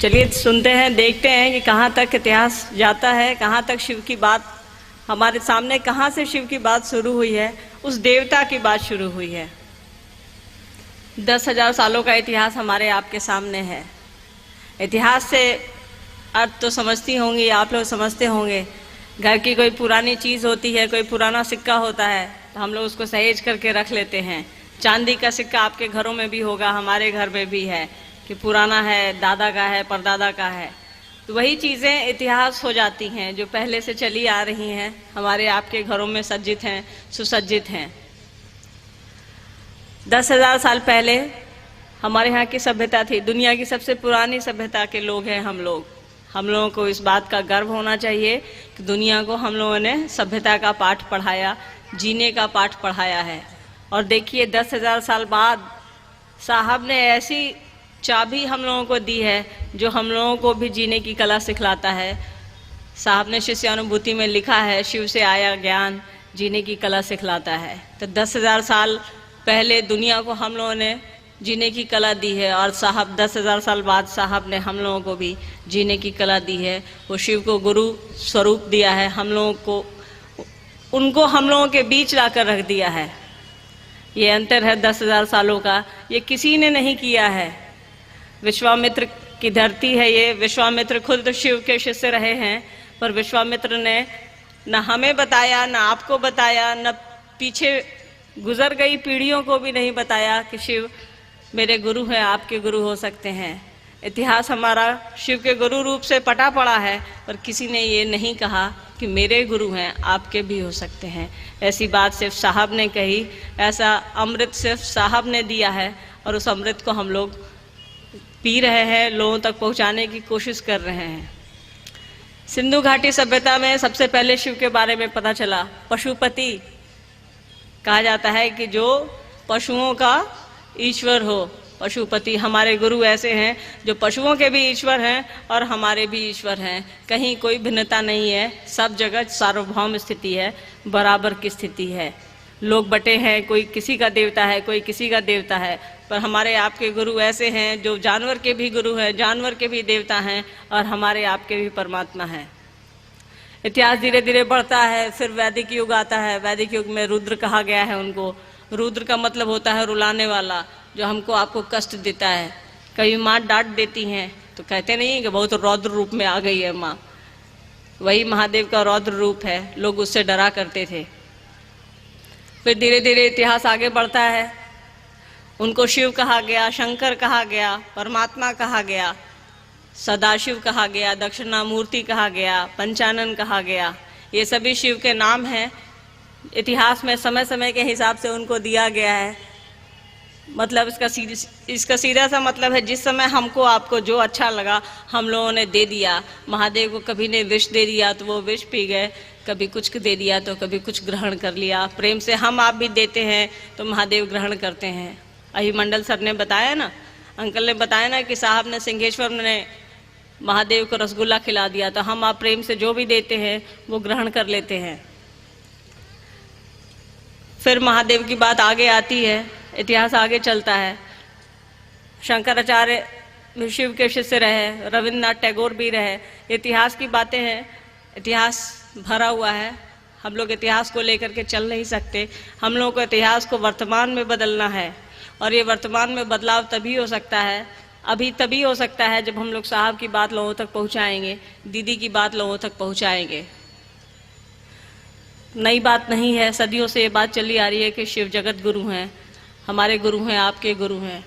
चलिए सुनते हैं, देखते हैं कि कहाँ तक इतिहास जाता है, कहाँ तक शिव की बात हमारे सामने, कहाँ से शिव की बात शुरू हुई है, उस देवता की बात शुरू हुई है। 10,000 सालों का इतिहास हमारे आपके सामने है। इतिहास से अर्थ तो समझती होंगी, आप लोग समझते होंगे। घर की कोई पुरानी चीज़ होती है, कोई पुराना सिक्का होता है तो हम लोग उसको सहेज करके रख लेते हैं। चांदी का सिक्का आपके घरों में भी होगा, हमारे घर में भी है कि पुराना है, दादा का है, परदादा का है। तो वही चीज़ें इतिहास हो जाती हैं जो पहले से चली आ रही हैं, हमारे आपके घरों में सज्जित हैं, सुसज्जित हैं। 10,000 साल पहले हमारे यहाँ की सभ्यता थी, दुनिया की सबसे पुरानी सभ्यता के लोग हैं हम लोग। हम लोगों को इस बात का गर्व होना चाहिए कि दुनिया को हम लोगों ने सभ्यता का पाठ पढ़ाया, जीने का पाठ पढ़ाया है। और देखिए 10,000 साल बाद साहब ने ऐसी चाबी हम लोगों को दी है जो हम लोगों को भी जीने की कला सिखलाता है। साहब ने शिष्यानुभूति में लिखा है, शिव से आया ज्ञान जीने की कला सिखलाता है। तो 10,000 साल पहले दुनिया को हम लोगों ने जीने की कला दी है और साहब 10,000 साल बाद साहब ने हम लोगों को भी जीने की कला दी है। वो शिव को गुरु स्वरूप दिया है, हम लोगों को उनको हम लोगों के बीच लाकर रख दिया है। ये अंतर है 10,000 सालों का, ये किसी ने नहीं किया है। विश्वामित्र की धरती है ये, विश्वामित्र खुद शिव के शिष्य रहे हैं, पर विश्वामित्र ने न हमें बताया, न आपको बताया, न पीछे गुजर गई पीढ़ियों को भी नहीं बताया कि शिव मेरे गुरु हैं, आपके गुरु हो सकते हैं। इतिहास हमारा शिव के गुरु रूप से पटा पड़ा है, पर किसी ने ये नहीं कहा कि मेरे गुरु हैं, आपके भी हो सकते हैं। ऐसी बात सिर्फ साहब ने कही, ऐसा अमृत सिर्फ साहब ने दिया है और उस अमृत को हम लोग पी रहे हैं, लोगों तक पहुंचाने की कोशिश कर रहे हैं। सिंधु घाटी सभ्यता में सबसे पहले शिव के बारे में पता चला। पशुपति कहा जाता है कि जो पशुओं का ईश्वर हो। पशुपति हमारे गुरु ऐसे हैं जो पशुओं के भी ईश्वर हैं और हमारे भी ईश्वर हैं। कहीं कोई भिन्नता नहीं है, सब जगह सार्वभौम स्थिति है, बराबर की स्थिति है। लोग बटे हैं, कोई किसी का देवता है, कोई किसी का देवता है, पर हमारे आपके गुरु ऐसे हैं जो जानवर के भी गुरु हैं, जानवर के भी देवता हैं और हमारे आपके भी परमात्मा हैं। इतिहास धीरे धीरे बढ़ता है, फिर वैदिक युग आता है। वैदिक युग में रुद्र कहा गया है उनको। रुद्र का मतलब होता है रुलाने वाला, जो हमको आपको कष्ट देता है। कभी माँ डांट देती हैं तो कहते नहीं कि बहुत रौद्र रूप में आ गई है माँ, वही महादेव का रौद्र रूप है, लोग उससे डरा करते थे। फिर धीरे धीरे इतिहास आगे बढ़ता है, उनको शिव कहा गया, शंकर कहा गया, परमात्मा कहा गया, सदाशिव कहा गया, दक्षिणामूर्ति कहा गया, पंचानन कहा गया। ये सभी शिव के नाम हैं। इतिहास में समय समय के हिसाब से उनको दिया गया है। मतलब इसका सीधा सा मतलब है, जिस समय हमको आपको जो अच्छा लगा हम लोगों ने दे दिया। महादेव को कभी ने विष दे दिया तो वो विष पी गए, कभी कुछ दे दिया तो कभी कुछ ग्रहण कर लिया। प्रेम से हम आप भी देते हैं तो महादेव ग्रहण करते हैं। अभी मंडल सर ने बताया ना, अंकल ने बताया ना कि साहब ने सिंहेश्वर ने महादेव को रसगुल्ला खिला दिया, तो हम आप प्रेम से जो भी देते हैं वो ग्रहण कर लेते हैं। फिर महादेव की बात आगे आती है, इतिहास आगे चलता है। शंकराचार्य शिव के शिष्य रहे, रविन्द्रनाथ टैगोर भी रहे। इतिहास की बातें हैं, इतिहास भरा हुआ है। हम लोग इतिहास को लेकर के चल नहीं सकते। हम लोगों को इतिहास को वर्तमान में बदलना है, और ये वर्तमान में बदलाव तभी हो सकता है, अभी तभी हो सकता है जब हम लोग साहब की बात लोगों तक पहुंचाएंगे, दीदी की बात लोगों तक पहुंचाएंगे। नई बात नहीं है, सदियों से ये बात चली आ रही है कि शिव जगत गुरु हैं, हमारे गुरु हैं, आपके गुरु हैं,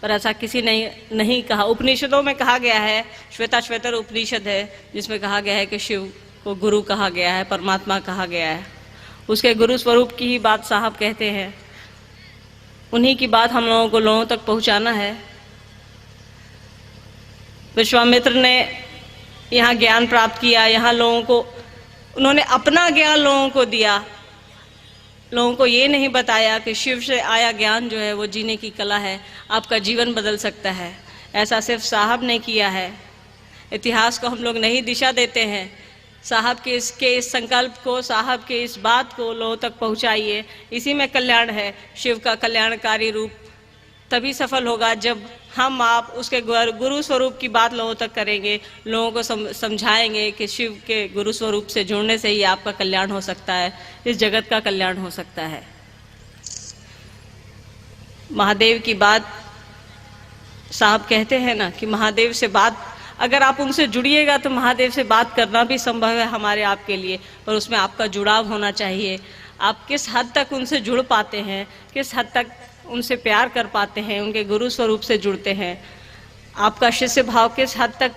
पर ऐसा किसी ने नहीं कहा। उपनिषदों में कहा गया है, श्वेताश्वेतर उपनिषद है जिसमें कहा गया है कि शिव को गुरु कहा गया है, परमात्मा कहा गया है। उसके गुरु स्वरूप की ही बात साहब कहते हैं, उन्हीं की बात हम लोगों को लोगों तक पहुंचाना है। विश्वामित्र ने यहाँ ज्ञान प्राप्त किया, यहाँ लोगों को उन्होंने अपना ज्ञान लोगों को दिया। लोगों को ये नहीं बताया कि शिव से आया ज्ञान जो है वो जीने की कला है, आपका जीवन बदल सकता है। ऐसा सिर्फ साहब ने किया है। इतिहास को हम लोग नहीं दिशा देते हैं। साहब के इस संकल्प को, साहब के इस बात को लोगों तक पहुंचाइए, इसी में कल्याण है। शिव का कल्याणकारी रूप तभी सफल होगा जब हम आप उसके गुरु स्वरूप की बात लोगों तक करेंगे, लोगों को समझाएंगे कि शिव के गुरु स्वरूप से जुड़ने से ही आपका कल्याण हो सकता है, इस जगत का कल्याण हो सकता है। महादेव की बात साहब कहते हैं ना कि महादेव से बात, अगर आप उनसे जुड़िएगा तो महादेव से बात करना भी संभव है हमारे आपके लिए, पर उसमें आपका जुड़ाव होना चाहिए। आप किस हद तक उनसे जुड़ पाते हैं, किस हद तक उनसे प्यार कर पाते हैं, उनके गुरु स्वरूप से जुड़ते हैं, आपका शिष्य भाव किस हद तक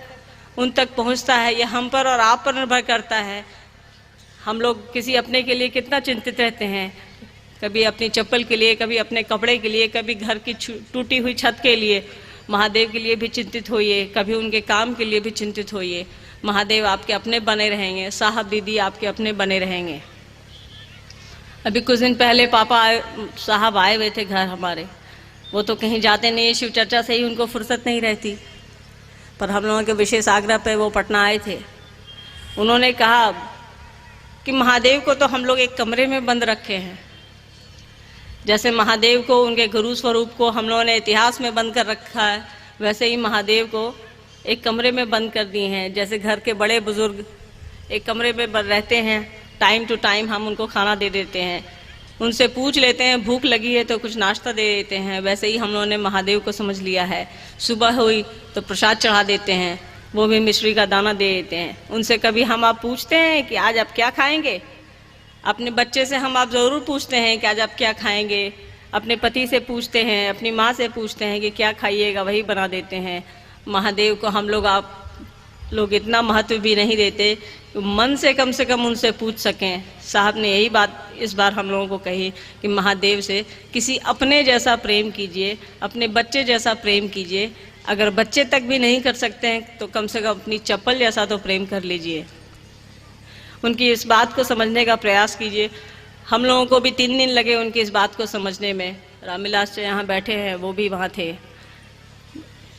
उन तक पहुंचता है, यह हम पर और आप पर निर्भर करता है। हम लोग किसी अपने के लिए कितना चिंतित रहते हैं, कभी अपनी चप्पल के लिए, कभी अपने कपड़े के लिए, कभी घर की टूटी हुई छत के लिए। महादेव के लिए भी चिंतित होइए, कभी उनके काम के लिए भी चिंतित होइए। महादेव आपके अपने बने रहेंगे, साहब दीदी आपके अपने बने रहेंगे। अभी कुछ दिन पहले पापा साहब आए हुए थे घर हमारे, वो तो कहीं जाते नहीं, शिव चर्चा से ही उनको फुर्सत नहीं रहती, पर हम लोगों के विशेष आग्रह पे वो पटना आए थे। उन्होंने कहा कि महादेव को तो हम लोग एक कमरे में बंद रखे हैं, जैसे महादेव को, उनके गुरु स्वरूप को हम लोगों ने इतिहास में बंद कर रखा है, वैसे ही महादेव को एक कमरे में बंद कर दिए हैं। जैसे घर के बड़े बुजुर्ग एक कमरे में रहते हैं, टाइम टू टाइम हम उनको खाना दे देते हैं, उनसे पूछ लेते हैं भूख लगी है तो कुछ नाश्ता दे देते हैं, वैसे ही हम लोगों ने महादेव को समझ लिया है। सुबह हुई तो प्रसाद चढ़ा देते हैं, वो भी मिश्री का दाना दे देते हैं। उनसे कभी हम आप पूछते हैं कि आज आप क्या खाएंगे? अपने बच्चे से हम आप ज़रूर पूछते हैं कि आज आप क्या खाएंगे। अपने पति से पूछते हैं, अपनी माँ से पूछते हैं कि क्या खाइएगा, वही बना देते हैं। महादेव को हम लोग आप लोग इतना महत्व भी नहीं देते कि मन से कम उनसे पूछ सकें। साहब ने यही बात इस बार हम लोगों को कही कि महादेव से किसी अपने जैसा प्रेम कीजिए, अपने बच्चे जैसा प्रेम कीजिए। अगर बच्चे तक भी नहीं कर सकते हैं तो कम से कम अपनी चप्पल जैसा तो प्रेम कर लीजिए। उनकी इस बात को समझने का प्रयास कीजिए। हम लोगों को भी 3 दिन लगे उनकी इस बात को समझने में। रामविलास जी यहाँ बैठे हैं, वो भी वहाँ थे।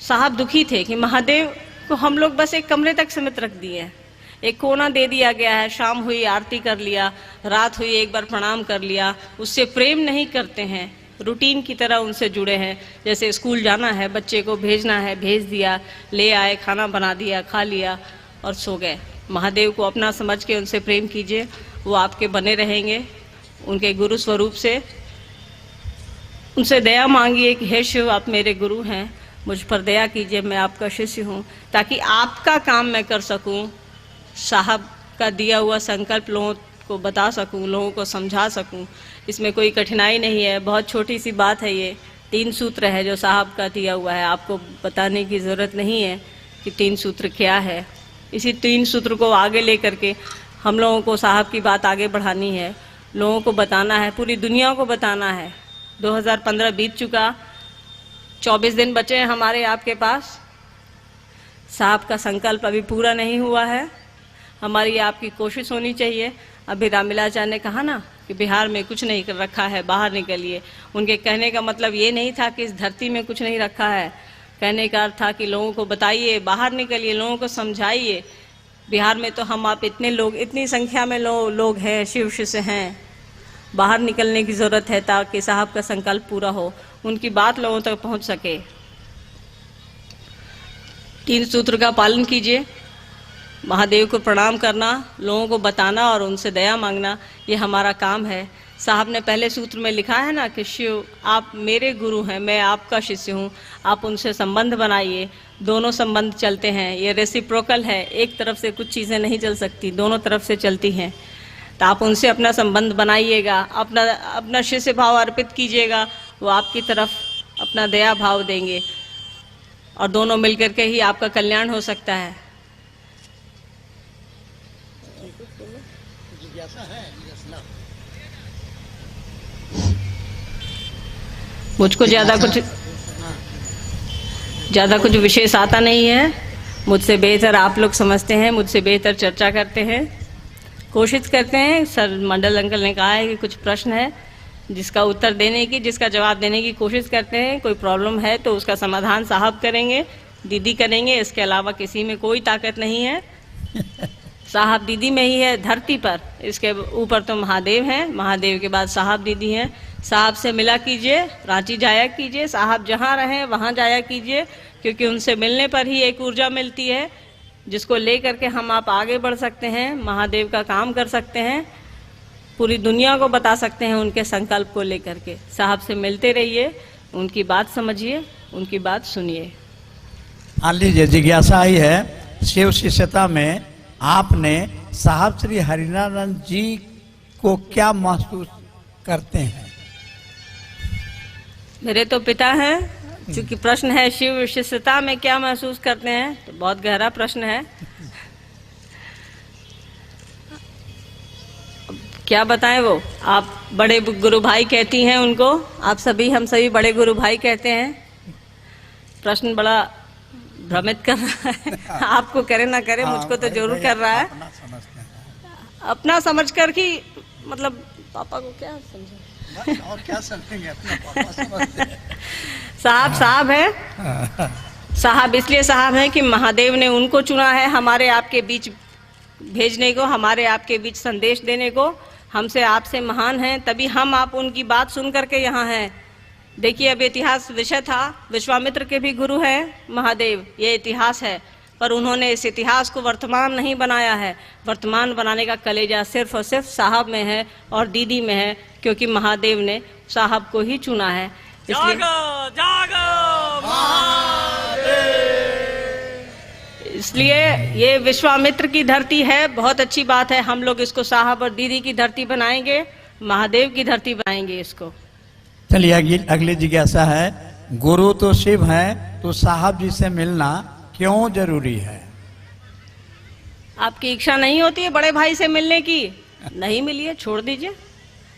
साहब दुखी थे कि महादेव को हम लोग बस एक कमरे तक सीमित रख दिए हैं, एक कोना दे दिया गया है। शाम हुई आरती कर लिया, रात हुई एक बार प्रणाम कर लिया, उससे प्रेम नहीं करते हैं। रूटीन की तरह उनसे जुड़े हैं, जैसे स्कूल जाना है, बच्चे को भेजना है, भेज दिया, ले आए, खाना बना दिया, खा लिया और सो गए। महादेव को अपना समझ के उनसे प्रेम कीजिए, वो आपके बने रहेंगे। उनके गुरु स्वरूप से उनसे दया मांगिए कि हे शिव, आप मेरे गुरु हैं, मुझ पर दया कीजिए, मैं आपका शिष्य हूँ, ताकि आपका काम मैं कर सकूँ, साहब का दिया हुआ संकल्प लोगों को बता सकूँ, लोगों को समझा सकूँ। इसमें कोई कठिनाई नहीं है, बहुत छोटी सी बात है। ये 3 सूत्र है जो साहब का दिया हुआ है, आपको बताने की ज़रूरत नहीं है कि 3 सूत्र क्या है। इसी 3 सूत्र को आगे लेकर के हम लोगों को साहब की बात आगे बढ़ानी है, लोगों को बताना है, पूरी दुनिया को बताना है। 2015 बीत चुका, 24 दिन बचे हैं हमारे आपके पास। साहब का संकल्प अभी पूरा नहीं हुआ है, हमारी आपकी कोशिश होनी चाहिए। अभी रामविलास जी ने कहा ना कि बिहार में कुछ नहीं कर रखा है, बाहर निकलिए। उनके कहने का मतलब ये नहीं था कि इस धरती में कुछ नहीं रखा है, कहने का अर्थ था कि लोगों को बताइए, बाहर निकलिए, लोगों को समझाइए। बिहार में तो हम आप इतने लोग, इतनी संख्या में लोग हैं, शिव शिष्य हैं, बाहर निकलने की ज़रूरत है ताकि साहब का संकल्प पूरा हो, उनकी बात लोगों तक पहुंच सके। 3 सूत्र का पालन कीजिए। महादेव को प्रणाम करना, लोगों को बताना और उनसे दया मांगना, ये हमारा काम है। साहब ने पहले सूत्र में लिखा है ना कि शिव आप मेरे गुरु हैं, मैं आपका शिष्य हूँ, आप उनसे संबंध बनाइए। दोनों संबंध चलते हैं, ये रेसिप्रोकल है, एक तरफ से कुछ चीज़ें नहीं चल सकती, दोनों तरफ से चलती हैं। तो आप उनसे अपना संबंध बनाइएगा, अपना शिष्य भाव अर्पित कीजिएगा, वो आपकी तरफ अपना दया भाव देंगे और दोनों मिलकर के ही आपका कल्याण हो सकता है। मुझको ज़्यादा कुछ विशेष आता नहीं है, मुझसे बेहतर आप लोग समझते हैं, मुझसे बेहतर चर्चा करते हैं, कोशिश करते हैं। सर मंडल अंकल ने कहा है कि कुछ प्रश्न है जिसका उत्तर देने की, जिसका जवाब देने की कोशिश करते हैं। कोई प्रॉब्लम है तो उसका समाधान साहब करेंगे, दीदी करेंगे, इसके अलावा किसी में कोई ताकत नहीं है। साहब दीदी में ही है धरती पर, इसके ऊपर तो महादेव हैं, महादेव के बाद साहब दीदी हैं। साहब से मिला कीजिए, रांची जाया कीजिए, साहब जहाँ रहें वहाँ जाया कीजिए, क्योंकि उनसे मिलने पर ही एक ऊर्जा मिलती है जिसको लेकर के हम आप आगे बढ़ सकते हैं, महादेव का काम कर सकते हैं, पूरी दुनिया को बता सकते हैं उनके संकल्प को लेकर के। साहब से मिलते रहिए, उनकी बात समझिए, उनकी बात सुनिए। मान लीजिए जिज्ञासा आई है, शिव शिष्यता में आपने साहब श्री हरिनानंद जी को क्या महसूस करते हैं? मेरे तो पिता हैं, चूंकि प्रश्न है शिव शिष्यता में क्या महसूस करते हैं, तो बहुत गहरा प्रश्न है। क्या बताएं, वो आप बड़े गुरु भाई कहती हैं उनको, आप सभी हम सभी बड़े गुरु भाई कहते हैं। प्रश्न बड़ा भ्रमित कर रहा है, आपको करे ना करे, मुझको तो जरूर कर रहा है। अपना समझ कर कि मतलब पापा को क्या समझे और क्या समझेंगे, अपना पापा समझते हैं। साहब साहब है, साहब इसलिए साहब है कि महादेव ने उनको चुना है हमारे आपके बीच भेजने को, हमारे आपके बीच संदेश देने को। हमसे आपसे महान हैं, तभी हम आप उनकी बात सुन करके यहाँ हैं। देखिए, अब इतिहास विषय था, विश्वामित्र के भी गुरु हैं महादेव, ये इतिहास है, पर उन्होंने इस इतिहास को वर्तमान नहीं बनाया है। वर्तमान बनाने का कलेजा सिर्फ और सिर्फ साहब में है और दीदी में है, क्योंकि महादेव ने साहब को ही चुना है। इसलिए जागो इसलिए ये विश्वामित्र की धरती है, बहुत अच्छी बात है। हम लोग इसको साहब और दीदी की धरती बनाएंगे, महादेव की धरती बनाएंगे इसको। चलिए अगली जिज्ञासा है, गुरु तो शिव है, तो साहब जी से मिलना क्यों जरूरी है? आपकी इच्छा नहीं होती है बड़े भाई से मिलने की, नहीं मिलिए, छोड़ दीजिए।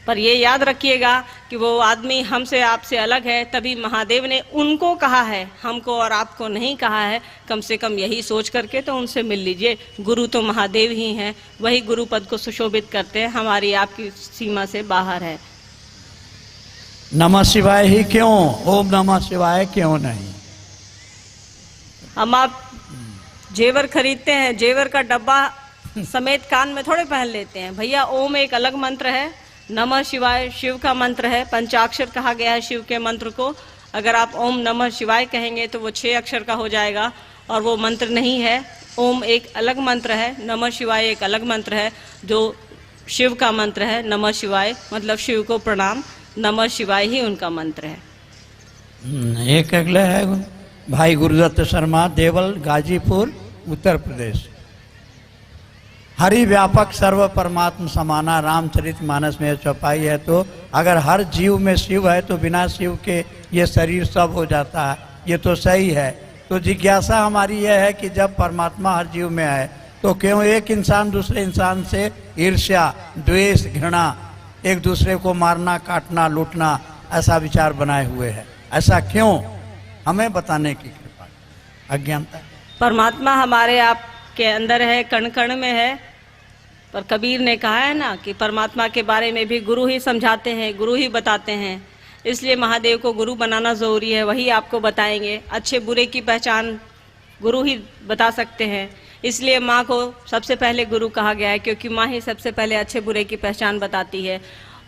पर ये याद रखिएगा कि वो आदमी हमसे आपसे अलग है, तभी महादेव ने उनको कहा है, हमको और आपको नहीं कहा है। कम से कम यही सोच करके तो उनसे मिल लीजिए। गुरु तो महादेव ही हैं, वही गुरु पद को सुशोभित करते हैं, हमारी आपकी सीमा से बाहर है। नमः शिवाय ही क्यों, ओम नमः शिवाय क्यों नहीं? हम आप जेवर खरीदते हैं, जेवर का डब्बा समेत कान में थोड़े पहन लेते हैं भैया। ओम एक अलग मंत्र है, नमः शिवाय शिव का मंत्र है, पंचाक्षर कहा गया है शिव के मंत्र को। अगर आप ओम नमः शिवाय कहेंगे तो वो 6 अक्षर का हो जाएगा, और वो मंत्र नहीं है। ओम एक अलग मंत्र है, नमः शिवाय एक अलग मंत्र है, जो शिव का मंत्र है। नमः शिवाय मतलब शिव को प्रणाम, नमः शिवाय ही उनका मंत्र है। एक अगले है भाई गुरुदत्त शर्मा, देवल, गाजीपुर, उत्तर प्रदेश। हरि व्यापक सर्व परमात्म समाना, रामचरित मानस में चौपाई है, तो अगर हर जीव में शिव है तो बिना शिव के ये शरीर सब हो जाता है, ये तो सही है। तो जिज्ञासा हमारी यह है कि जब परमात्मा हर जीव में है तो क्यों एक इंसान दूसरे इंसान से ईर्ष्या, द्वेष, घृणा, एक दूसरे को मारना, काटना, लूटना, ऐसा विचार बनाए हुए है? ऐसा क्यों? हमें बताने की कृपा। अज्ञानता। परमात्मा हमारे आपके अंदर है, कण कण में है। पर कबीर ने कहा है ना कि परमात्मा के बारे में भी गुरु ही समझाते हैं, गुरु ही बताते हैं। इसलिए महादेव को गुरु बनाना ज़रूरी है, वही आपको बताएंगे। अच्छे बुरे की पहचान गुरु ही बता सकते हैं। इसलिए माँ को सबसे पहले गुरु कहा गया है, क्योंकि माँ ही सबसे पहले अच्छे बुरे की पहचान बताती है।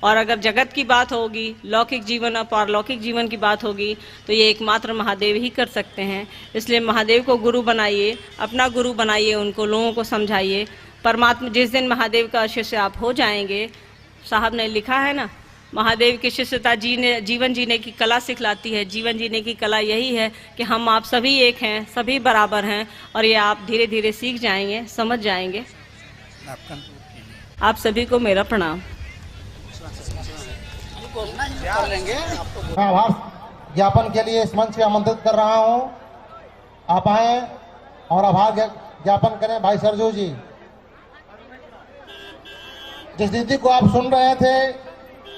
और अगर जगत की बात होगी, लौकिक जीवन और पारलौकिक जीवन की बात होगी, तो ये एकमात्र महादेव ही कर सकते हैं। इसलिए महादेव को गुरु बनाइए, अपना गुरु बनाइए, उनको लोगों को समझाइए। परमात्मा जिस दिन महादेव का शिष्य आप हो जाएंगे, साहब ने लिखा है ना, महादेव की शिष्यता जीवन जीने की कला सिखलाती है। जीवन जीने की कला यही है कि हम आप सभी एक हैं, सभी बराबर हैं, और ये आप धीरे धीरे सीख जाएंगे, समझ जाएंगे। आप सभी को मेरा प्रणाम। आभार ज्ञापन के लिए इस मंच पे आमंत्रित कर रहा हूं, आप आए और आभार ज्ञापन करें। भाई सरजू जी, जिस दीदी को आप सुन रहे थे,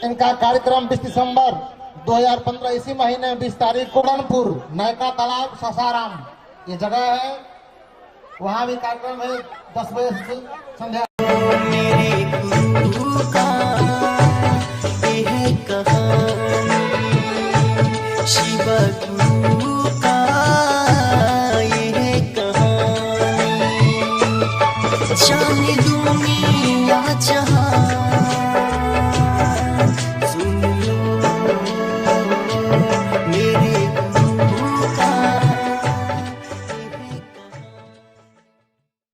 इनका कार्यक्रम 20 दिसंबर 2015 इसी महीने 20 तारीख को रनपुर नयका तालाब सासाराम ये जगह है, वहां भी कार्यक्रम है 10 बजे से संध्या।